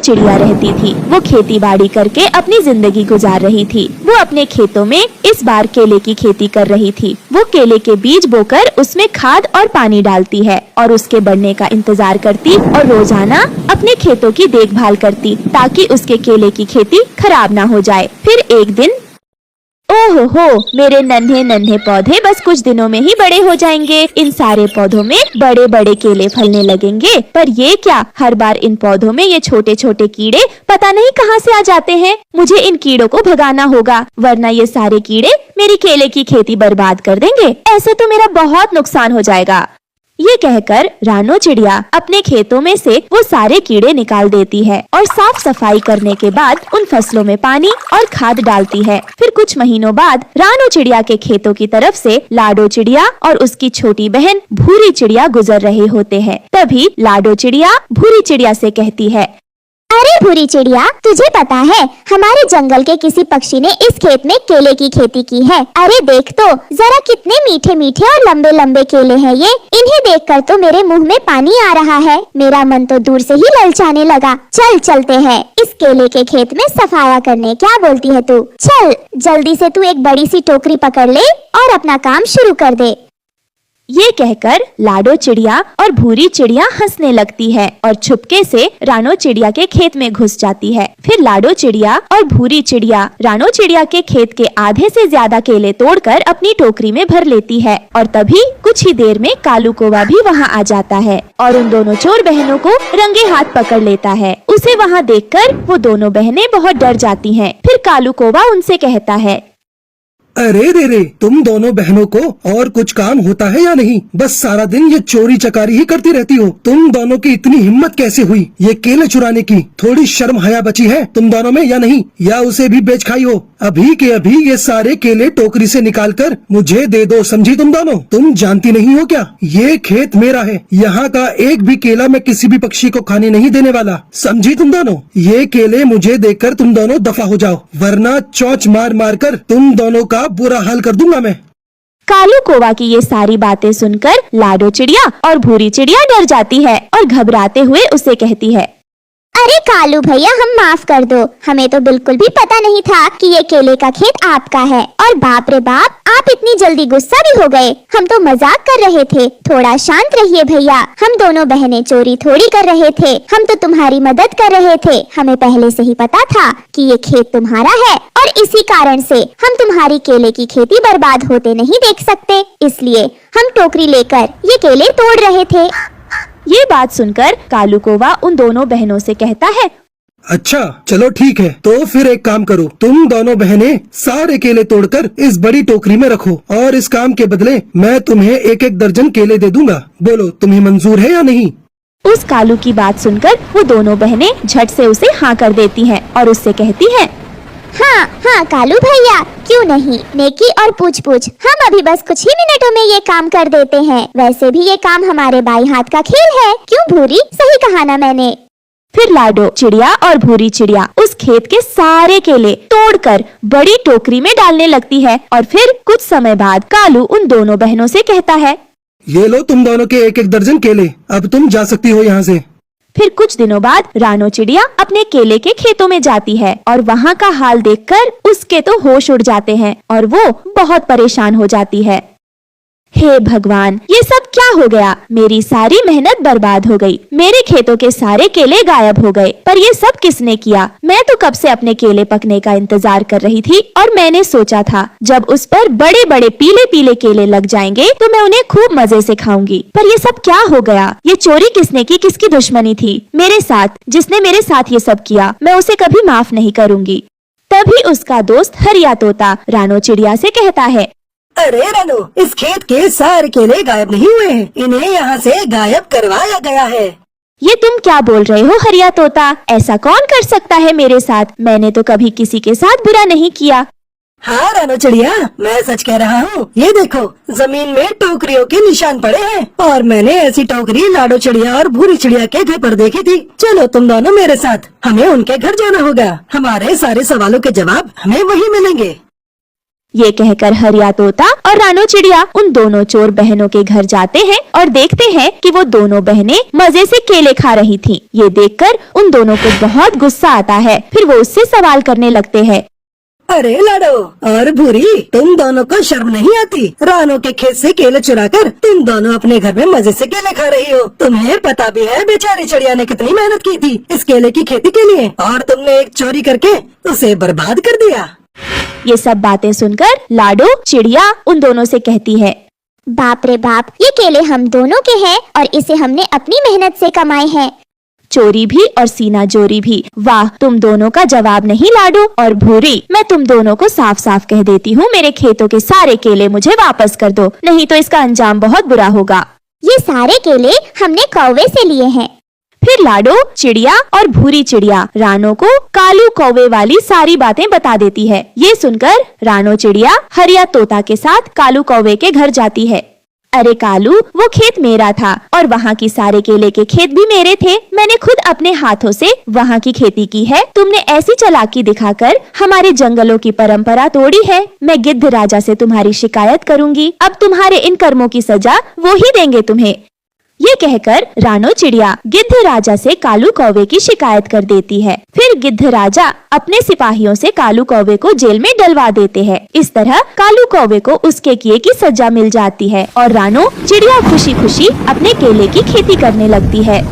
चिड़िया रहती थी। वो खेती बाड़ी करके अपनी जिंदगी गुजार रही थी। वो अपने खेतों में इस बार केले की खेती कर रही थी। वो केले के बीज बोकर उसमें खाद और पानी डालती है और उसके बढ़ने का इंतजार करती और रोजाना अपने खेतों की देखभाल करती ताकि उसके केले की खेती खराब ना हो जाए। फिर एक दिन, ओहो हो, मेरे नन्हे नन्हे पौधे बस कुछ दिनों में ही बड़े हो जाएंगे। इन सारे पौधों में बड़े बड़े केले फलने लगेंगे। पर ये क्या, हर बार इन पौधों में ये छोटे छोटे कीड़े पता नहीं कहाँ से आ जाते हैं। मुझे इन कीड़ों को भगाना होगा, वरना ये सारे कीड़े मेरी केले की खेती बर्बाद कर देंगे। ऐसे तो मेरा बहुत नुकसान हो जाएगा। ये कहकर रानो चिड़िया अपने खेतों में से वो सारे कीड़े निकाल देती है और साफ सफाई करने के बाद उन फसलों में पानी और खाद डालती है। फिर कुछ महीनों बाद रानो चिड़िया के खेतों की तरफ से लाडो चिड़िया और उसकी छोटी बहन भूरी चिड़िया गुजर रहे होते हैं। तभी लाडो चिड़िया भूरी चिड़िया से कहती है, अरे भूरी चिड़िया, तुझे पता है हमारे जंगल के किसी पक्षी ने इस खेत में केले की खेती की है। अरे देख तो जरा कितने मीठे मीठे और लंबे लंबे केले हैं ये। इन्हें देखकर तो मेरे मुंह में पानी आ रहा है। मेरा मन तो दूर से ही ललचाने लगा। चल चलते हैं इस केले के खेत में सफाया करने। क्या बोलती है तू? चल जल्दी से तू एक बड़ी सी टोकरी पकड़ ले और अपना काम शुरू कर दे। ये कहकर लाडो चिड़िया और भूरी चिड़िया हंसने लगती है और छुपके से रानो चिड़िया के खेत में घुस जाती है। फिर लाडो चिड़िया और भूरी चिड़िया रानो चिड़िया के खेत के आधे से ज्यादा केले तोड़कर अपनी टोकरी में भर लेती है और तभी कुछ ही देर में कालू कौवा भी वहाँ आ जाता है और उन दोनों चोर बहनों को रंगे हाथ पकड़ लेता है। उसे वहाँ देखकर वो दोनों बहनें बहुत डर जाती हैं। फिर कालू कौवा उनसे कहता है, अरे रे रे, तुम दोनों बहनों को और कुछ काम होता है या नहीं? बस सारा दिन ये चोरी चकारी ही करती रहती हो। तुम दोनों की इतनी हिम्मत कैसे हुई ये केले चुराने की? थोड़ी शर्म हया बची है तुम दोनों में या नहीं? या उसे भी बेच खाई हो? अभी के अभी ये सारे केले टोकरी से निकालकर मुझे दे दो, समझी तुम दोनों? तुम जानती नहीं हो क्या, ये खेत मेरा है। यहाँ का एक भी केला मैं किसी भी पक्षी को खाने नहीं देने वाला, समझी तुम दोनों? ये केले मुझे देकर तुम दोनों दफा हो जाओ, वरना चोंच मार मार कर तुम दोनों का बुरा हाल कर दूंगा मैं। कालू कौवा की ये सारी बातें सुनकर लाडो चिड़िया और भूरी चिड़िया डर जाती है और घबराते हुए उसे कहती है, अरे कालू भैया, हम माफ कर दो। हमें तो बिल्कुल भी पता नहीं था कि ये केले का खेत आपका है। और बाप रे बाप, आप इतनी जल्दी गुस्सा भी हो गए। हम तो मजाक कर रहे थे। थोड़ा शांत रहिए भैया, हम दोनों बहनें चोरी थोड़ी कर रहे थे। हम तो तुम्हारी मदद कर रहे थे। हमें पहले से ही पता था कि ये खेत तुम्हारा है और इसी कारण से हम तुम्हारी केले की खेती बर्बाद होते नहीं देख सकते, इसलिए हम टोकरी लेकर ये केले तोड़ रहे थे। ये बात सुनकर कालू कौवा उन दोनों बहनों से कहता है, अच्छा चलो ठीक है, तो फिर एक काम करो, तुम दोनों बहनें सारे केले तोड़कर इस बड़ी टोकरी में रखो और इस काम के बदले मैं तुम्हें एक एक दर्जन केले दे दूंगा। बोलो तुम्हें मंजूर है या नहीं? उस कालू की बात सुनकर वो दोनों बहनें झट से उसे हाँ कर देती हैं और उससे कहती हैं, हाँ हाँ कालू भैया, क्यों नहीं, नेकी और पूछ पूछ। हम अभी बस कुछ ही मिनटों में ये काम कर देते हैं। वैसे भी ये काम हमारे बाई हाथ का खेल है। क्यों भूरी, सही कहा ना मैंने? फिर लाडो चिड़िया और भूरी चिड़िया उस खेत के सारे केले तोड़कर बड़ी टोकरी में डालने लगती है और फिर कुछ समय बाद कालू उन दोनों बहनों से कहता है, ये लो तुम दोनों के एक एक दर्जन केले, अब तुम जा सकती हो यहाँ से। फिर कुछ दिनों बाद रानो चिड़िया अपने केले के खेतों में जाती है और वहाँ का हाल देखकर उसके तो होश उड़ जाते हैं और वो बहुत परेशान हो जाती है। हे भगवान, ये सब क्या हो गया? मेरी सारी मेहनत बर्बाद हो गई। मेरे खेतों के सारे केले गायब हो गए। पर ये सब किसने किया? मैं तो कब से अपने केले पकने का इंतजार कर रही थी और मैंने सोचा था जब उस पर बड़े बड़े पीले पीले केले लग जाएंगे तो मैं उन्हें खूब मजे से खाऊंगी। पर ये सब क्या हो गया? ये चोरी किसने की? किसकी दुश्मनी थी? मेरे साथ जिसने मेरे साथ ये सब किया, मैं उसे कभी माफ नहीं करूंगी। तभी उसका दोस्त हरिया तोता रानो चिड़िया से कहता है, अरे रानो, इस खेत के सारे केले गायब नहीं हुए हैं, इन्हें यहाँ से गायब करवाया गया है। ये तुम क्या बोल रहे हो हरिया तोता? ऐसा कौन कर सकता है मेरे साथ? मैंने तो कभी किसी के साथ बुरा नहीं किया। हाँ रानो चिड़िया, मैं सच कह रहा हूँ। ये देखो, जमीन में टोकरियों के निशान पड़े हैं और मैंने ऐसी टोकरी लाडो चिड़िया और भूरी चिड़िया के घर पर देखी थी। चलो तुम दोनों मेरे साथ, हमें उनके घर जाना होगा। हमारे सारे सवालों के जवाब हमें वहीं मिलेंगे। ये कहकर हरिया तोता और रानो चिड़िया उन दोनों चोर बहनों के घर जाते हैं और देखते हैं कि वो दोनों बहनें मजे से केले खा रही थीं। ये देखकर उन दोनों को बहुत गुस्सा आता है। फिर वो उससे सवाल करने लगते हैं। अरे लाडो और भूरी, तुम दोनों को शर्म नहीं आती? रानो के खेत से केले चुराकर तुम दोनों अपने घर में मजे से केले खा रही हो। तुम्हें पता भी है बेचारी चिड़िया ने कितनी मेहनत की थी इस केले की खेती के लिए, और तुमने एक चोरी करके उसे बर्बाद कर दिया। ये सब बातें सुनकर लाडो चिड़िया उन दोनों से कहती है। बाप रे बाप, ये केले हम दोनों के हैं और इसे हमने अपनी मेहनत से कमाए हैं। चोरी भी और सीना जोरी भी। वाह, तुम दोनों का जवाब नहीं लाडो और भूरी। मैं तुम दोनों को साफ साफ कह देती हूँ, मेरे खेतों के सारे केले मुझे वापस कर दो, नहीं तो इसका अंजाम बहुत बुरा होगा। ये सारे केले हमने कौवे से लिए हैं। फिर लाडो चिड़िया और भूरी चिड़िया रानो को कालू कौवे वाली सारी बातें बता देती है। ये सुनकर रानो चिड़िया हरिया तोता के साथ कालू कौवे के घर जाती है। अरे कालू, वो खेत मेरा था और वहाँ की सारे केले के खेत भी मेरे थे। मैंने खुद अपने हाथों से वहाँ की खेती की है। तुमने ऐसी चालाकी दिखाकर हमारे जंगलों की परंपरा तोड़ी है। मैं गिद्ध राजा से तुम्हारी शिकायत करूंगी। अब तुम्हारे इन कर्मों की सजा वो ही देंगे तुम्हें। ये कहकर रानो चिड़िया गिद्ध राजा से कालू कौवे की शिकायत कर देती है। फिर गिद्ध राजा अपने सिपाहियों से कालू कौवे को जेल में डलवा देते हैं। इस तरह कालू कौवे को उसके किए की सजा मिल जाती है और रानो चिड़िया खुशी खुशी अपने केले की खेती करने लगती है।